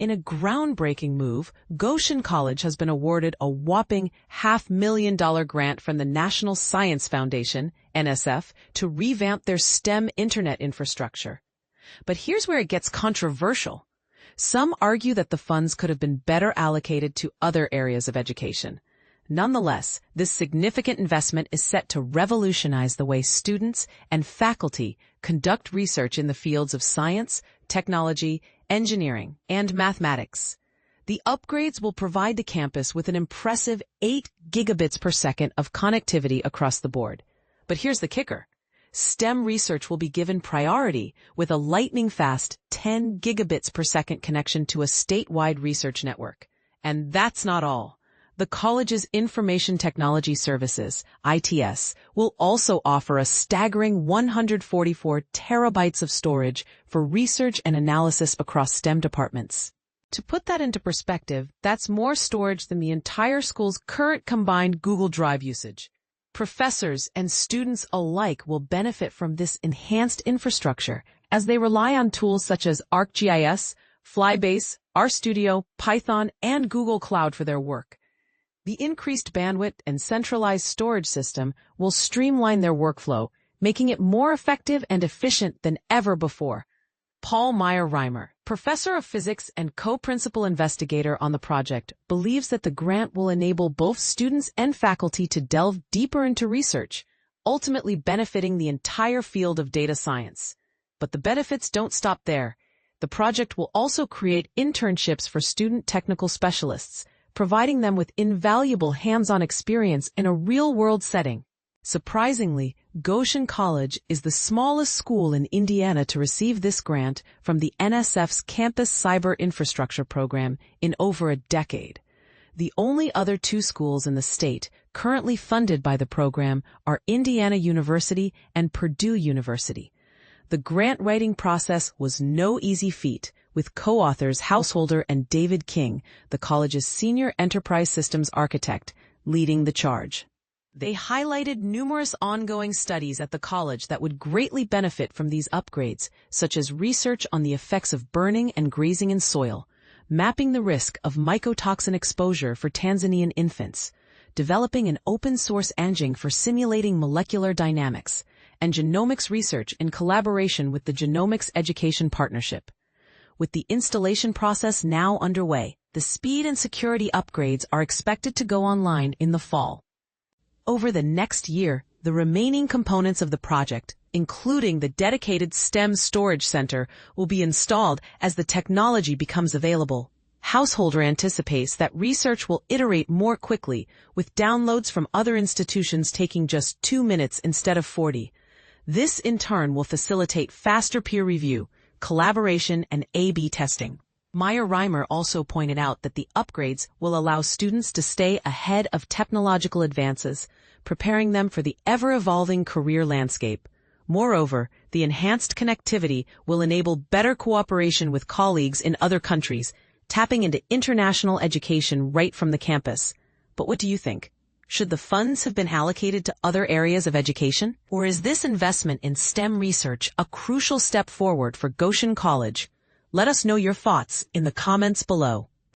In a groundbreaking move, Goshen College has been awarded a whopping $500,000 grant from the National Science Foundation, NSF, to revamp their STEM internet infrastructure. But here's where it gets controversial. Some argue that the funds could have been better allocated to other areas of education. Nonetheless, this significant investment is set to revolutionize the way students and faculty conduct research in the fields of science, technology, engineering, and mathematics. The upgrades will provide the campus with an impressive 8 gigabits per second of connectivity across the board. But here's the kicker. STEM research will be given priority with a lightning-fast 10 gigabits per second connection to a statewide research network. And that's not all. The college's Information Technology Services, ITS, will also offer a staggering 144 terabytes of storage for research and analysis across STEM departments. To put that into perspective, that's more storage than the entire school's current combined Google Drive usage. Professors and students alike will benefit from this enhanced infrastructure as they rely on tools such as ArcGIS, FlyBase, RStudio, Python, and Google Cloud for their work. The increased bandwidth and centralized storage system will streamline their workflow, making it more effective and efficient than ever before. Paul Meyer-Reimer, professor of physics and co-principal investigator on the project, believes that the grant will enable both students and faculty to delve deeper into research, ultimately benefiting the entire field of data science. But the benefits don't stop there. The project will also create internships for student technical specialists, providing them with invaluable hands-on experience in a real-world setting. Surprisingly, Goshen College is the smallest school in Indiana to receive this grant from the NSF's Campus Cyberinfrastructure program in over a decade. The only other 2 schools in the state currently funded by the program are Indiana University and Purdue University. The grant writing process was no easy feat, with co-authors Householder and David King, the college's senior enterprise systems architect, leading the charge. They highlighted numerous ongoing studies at the college that would greatly benefit from these upgrades, such as research on the effects of burning and grazing in soil, mapping the risk of mycotoxin exposure for Tanzanian infants, developing an open-source engine for simulating molecular dynamics, and genomics research in collaboration with the Genomics Education Partnership. With the installation process now underway, the speed and security upgrades are expected to go online in the fall. Over the next year, the remaining components of the project, including the dedicated STEM storage center, will be installed as the technology becomes available. Householder anticipates that research will iterate more quickly, with downloads from other institutions taking just 2 minutes instead of 40. This, in turn, will facilitate faster peer review, collaboration, and A/B testing. Meyer-Reimer also pointed out that the upgrades will allow students to stay ahead of technological advances, preparing them for the ever-evolving career landscape. Moreover, the enhanced connectivity will enable better cooperation with colleagues in other countries, tapping into international education right from the campus. But what do you think? Should the funds have been allocated to other areas of education? Or is this investment in STEM research a crucial step forward for Goshen College? Let us know your thoughts in the comments below.